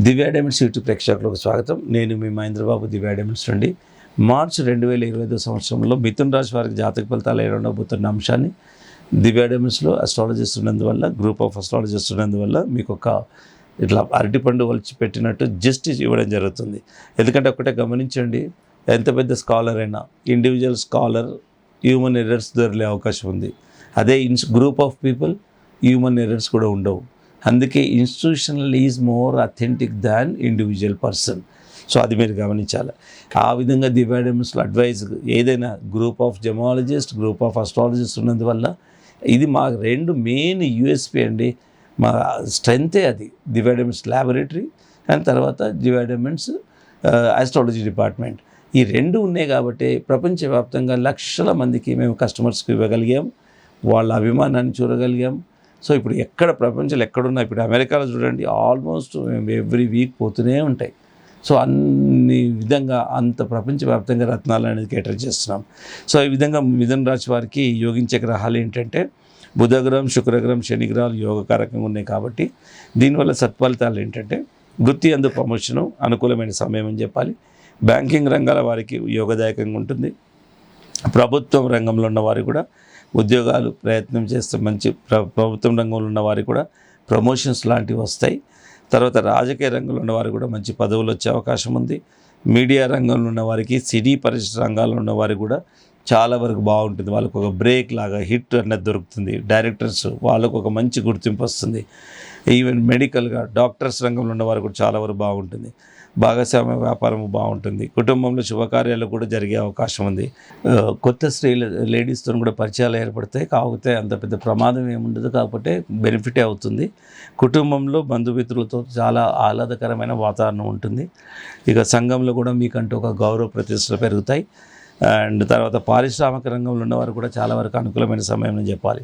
దివ్య diamonds YouTube ప్రేక్షకులకు స్వాగతం. నేను మీ మహేంద్రబాబు, దివ్య డైమండ్స్ నుండి. మార్చి 2025 సంవత్సరంలో మిథున్ రాశి వారికి జాతక ఫలితాలు ఎలా ఉండబోతున్న అంశాన్ని దివ్య డైమండ్స్లో అస్ట్రాలజిస్ట్ ఉన్నందువల్ల, గ్రూప్ ఆఫ్ అస్ట్రాలజిస్ట్ ఉన్నందువల్ల మీకు ఒక ఇట్లా అరటిపండు వలిచి పెట్టినట్టు జస్టిస్ ఇవ్వడం జరుగుతుంది. ఎందుకంటే ఒకటే గమనించండి, ఎంత పెద్ద స్కాలర్ అయినా ఇండివిజువల్ స్కాలర్ హ్యూమన్ ఎర్రర్స్ దొరికే అవకాశం ఉంది. అదే group of people human errors కూడా ఉండవు. అందుకే institutional is more authentic than individual person. So అది మీరు గమనించాలి. ఆ విధంగా దివ్య డైమండ్స్లో అడ్వైజ్ ఏదైనా group of gemologist, group of astrologist ఉన్నందువల్ల ఇది మా రెండు మెయిన్ యూఎస్పీ అండి. మా స్ట్రెంతే అది. దివ్య డైమండ్స్ ల్యాబొరేటరీ అండ్ తర్వాత దివ్య డైమండ్స్ ఆస్ట్రాలజీ డిపార్ట్మెంట్. ఈ రెండు ఉన్నాయి కాబట్టి ప్రపంచవ్యాప్తంగా లక్షల మందికి మేము కస్టమర్స్కి ఇవ్వగలిగాం, వాళ్ళ అభిమానాన్ని చూడగలిగాం. సో ఇప్పుడు ఎక్కడ ప్రపంచంలో ఎక్కడున్నా, ఇప్పుడు అమెరికాలో చూడండి, ఆల్మోస్ట్ ఎవ్రీ వీక్ పోతూనే ఉంటాయి. సో అన్ని విధంగా అంత ప్రపంచవ్యాప్తంగా రత్నాలు అనేది కేటర్ చేస్తున్నాం. సో ఈ విధంగా మిథున రాశి వారికి యోగించే గ్రహాలు ఏంటంటే బుధగ్రహం, శుక్రగ్రహం, శనిగ్రహాలు యోగకారకంగా ఉన్నాయి. కాబట్టి దీనివల్ల సత్ఫలితాలు ఏంటంటే వృత్తి అందు ప్రమోషను అనుకూలమైన సమయం అని చెప్పాలి. బ్యాంకింగ్ రంగాల వారికి యోగదాయకంగా ఉంటుంది. ప్రభుత్వం రంగంలో ఉన్న వారికి కూడా ఉద్యోగాలు ప్రయత్నం చేస్తే మంచి ప్రభుత్వం రంగంలో ఉన్న వారికి కూడా ప్రమోషన్స్ లాంటివి వస్తాయి. తర్వాత రాజకీయ రంగంలో ఉన్న వారికి కూడా మంచి పదవులు వచ్చే అవకాశం ఉంది. మీడియా రంగంలో ఉన్న వారికి, సినీ పరిశ్రమ రంగాల్లో ఉన్న వారికి కూడా చాలా వరకు బాగుంటుంది. వాళ్ళకు ఒక బ్రేక్ లాగా హిట్ అనేది దొరుకుతుంది. డైరెక్టర్స్ వాళ్ళకు ఒక మంచి గుర్తింపు వస్తుంది. ఈవెన్ మెడికల్గా డాక్టర్స్ రంగంలో ఉన్న వారికి కూడా చాలా వరకు బాగుంటుంది. భాగస్వామ్య వ్యాపారం బాగుంటుంది. కుటుంబంలో శుభకార్యాలు కూడా జరిగే అవకాశం ఉంది. కొత్త లేడీస్తో కూడా పరిచయాలు ఏర్పడతాయి. కాకపోతే అంత పెద్ద ప్రమాదం ఏముండదు, కాకపోతే బెనిఫిటే అవుతుంది. కుటుంబంలో బంధుమిత్రులతో చాలా ఆహ్లాదకరమైన వాతావరణం ఉంటుంది. ఇక సంఘంలో కూడా మీకంటూ ఒక గౌరవ ప్రతిష్టలు పెరుగుతాయి. అండ్ తర్వాత పారిశ్రామిక రంగంలో ఉన్నవారు కూడా చాలా వరకు అనుకూలమైన సమయం అని చెప్పాలి.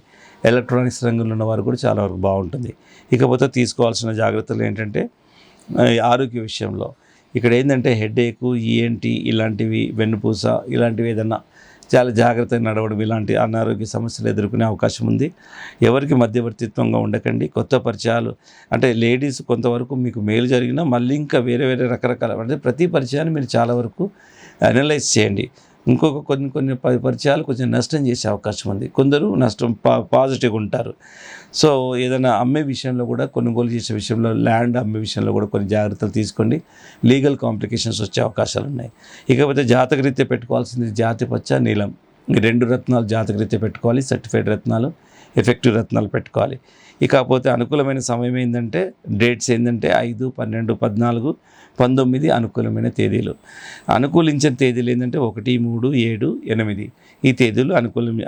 ఎలక్ట్రానిక్స్ రంగంలో ఉన్నవారు కూడా చాలా వరకు బాగుంటుంది. ఇకపోతే తీసుకోవాల్సిన జాగ్రత్తలు ఏంటంటే ఆరోగ్య విషయంలో ఇక్కడ ఏంటంటే హెడేకు, ఈఎన్టీ ఇలాంటివి, వెన్నుపూస ఇలాంటివి ఏదన్నా చాలా జాగ్రత్తగా నడవడం, ఇలాంటి అనారోగ్య సమస్యలు ఎదుర్కొనే అవకాశం ఉంది. ఎవరికి మధ్యవర్తిత్వంగా ఉండకండి. కొత్త పరిచయాలు అంటే లేడీస్ కొంతవరకు మీకు మేలు జరిగినా మళ్ళీ ఇంకా వేరే రకరకాల అంటే ప్రతి పరిచయాన్ని మీరు చాలా వరకు అనలైజ్ చేయండి. ఇంకొక కొన్ని పరిచయాలు కొంచెం నష్టం చేసే అవకాశం ఉంది. కొందరు నష్టం పాజిటివ్గా ఉంటారు. సో ఏదైనా అమ్మే విషయంలో కూడా, కొనుగోలు చేసే విషయంలో, ల్యాండ్ అమ్మే విషయంలో కూడా కొన్ని జాగ్రత్తలు తీసుకోండి. లీగల్ కాంప్లికేషన్స్ వచ్చే అవకాశాలు ఉన్నాయి. ఇకపోతే జాతకరీత్యా పెట్టుకోవాల్సింది జాతిపచ్చ, నీలం, ఈ రెండు రత్నాలు జాతకరీత్యా పెట్టుకోవాలి. సర్టిఫైడ్ రత్నాలు, ఎఫెక్టివ్ రత్నాలు పెట్టుకోవాలి. ఇకపోతే అనుకూలమైన సమయం ఏంటంటే డేట్స్ ఏంటంటే 5, 12, 14, 19 అనుకూలమైన తేదీలు. అనుకూలించిన తేదీలు ఏంటంటే 1, 3, 7, 8 ఈ తేదీలు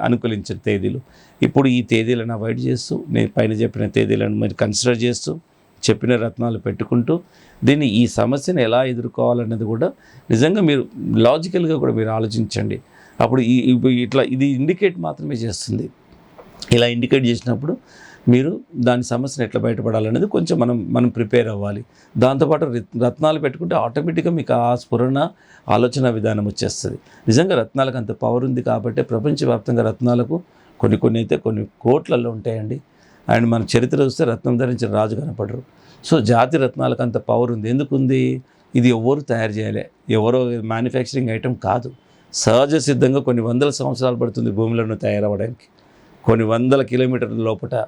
అనుకూలించిన తేదీలు. ఇప్పుడు ఈ తేదీలను అవాయిడ్ చేస్తూ, నేను పైన చెప్పిన తేదీలను మీరు కన్సిడర్ చేస్తూ, చెప్పిన రత్నాలు పెట్టుకుంటూ ఈ సమస్యను ఎలా ఎదుర్కోవాలన్నది కూడా నిజంగా మీరు లాజికల్గా కూడా మీరు ఆలోచించండి. అప్పుడు ఇది ఇండికేట్ మాత్రమే చేస్తుంది. ఇలా ఇండికేట్ చేసినప్పుడు మీరు దాని సమస్యను ఎట్లా బయటపడాలనేది కొంచెం మనం ప్రిపేర్ అవ్వాలి. దాంతోపాటు రత్నాలు పెట్టుకుంటే ఆటోమేటిక్గా మీకు ఆ స్ఫురణ, ఆలోచన విధానం వచ్చేస్తుంది. నిజంగా రత్నాలకు అంత పవర్ ఉంది కాబట్టి ప్రపంచవ్యాప్తంగా రత్నాలకు కొన్ని అయితే కొన్ని కోట్లలో ఉంటాయండి. అండ్ మన చరిత్ర చూస్తే రత్నం ధరించిన రాజు కనపడరు. సో జాతి రత్నాలకు అంత పవర్ ఉంది. ఎందుకుంది? ఇది ఎవరు తయారు చేయలే, ఎవరో మ్యానుఫ్యాక్చరింగ్ ఐటెం కాదు. సహజ సిద్ధంగా కొన్ని వందల సంవత్సరాలు పడుతుంది భూమిలో తయారవ్వడానికి, కొన్ని వందల కిలోమీటర్ల లోపల.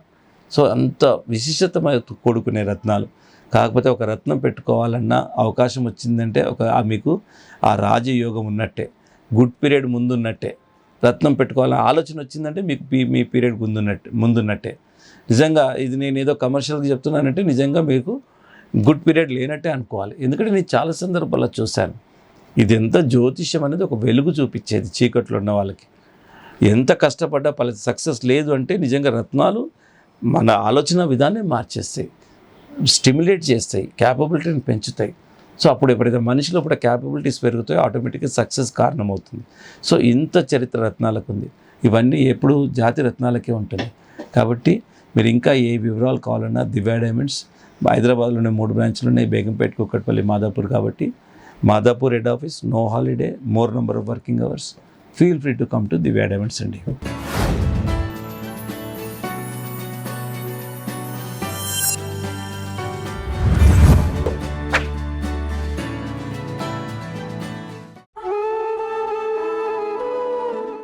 సో అంత విశిష్టతమై కూడుకునే రత్నాలు. కాకపోతే ఒక రత్నం పెట్టుకోవాలన్న అవకాశం వచ్చిందంటే మీకు ఆ రాజయోగం ఉన్నట్టే, గుడ్ పీరియడ్ ముందున్నట్టే. రత్నం పెట్టుకోవాలన్న ఆలోచన వచ్చిందంటే మీకు మీ పీరియడ్ ముందున్నట్టే. నిజంగా ఇది నేను ఏదో కమర్షియల్గా చెప్తున్నానంటే నిజంగా మీకు గుడ్ పీరియడ్ లేనట్టే అనుకోవాలి. ఎందుకంటే నేను చాలా సందర్భాల్లో చూశాను. ఇది ఎంత జ్యోతిష్యం అనేది ఒక వెలుగు చూపించేది చీకట్లో ఉన్న వాళ్ళకి. ఎంత కష్టపడ్డా సక్సెస్ లేదు అంటే నిజంగా రత్నాలు మన ఆలోచన విధానం మార్చేస్తాయి, స్టిమ్యులేట్ చేస్తాయి, క్యాపబిలిటీని పెంచుతాయి. సో అప్పుడు ఎప్పుడైతే మనిషిలో కూడా క్యాపబిలిటీస్ పెరుగుతాయో ఆటోమేటిక్గా సక్సెస్ కారణమవుతుంది. సో ఇంత చరిత్ర రత్నాలకు ఉంది. ఇవన్నీ ఎప్పుడు జాతి రత్నాలకే ఉంటుంది. కాబట్టి మీరు ఇంకా ఏ వివరాలు కావాలన్నా దివ్య డైమండ్స్ హైదరాబాద్లోనే 3 బ్రాంచ్లు ఉన్నాయి. బేగంపేట, కుక్కట్పల్లి, మాదాపూర్. కాబట్టి Madhapur head office, no holiday, more number of working hours. Feel free to come to Divya Diamonds అండి.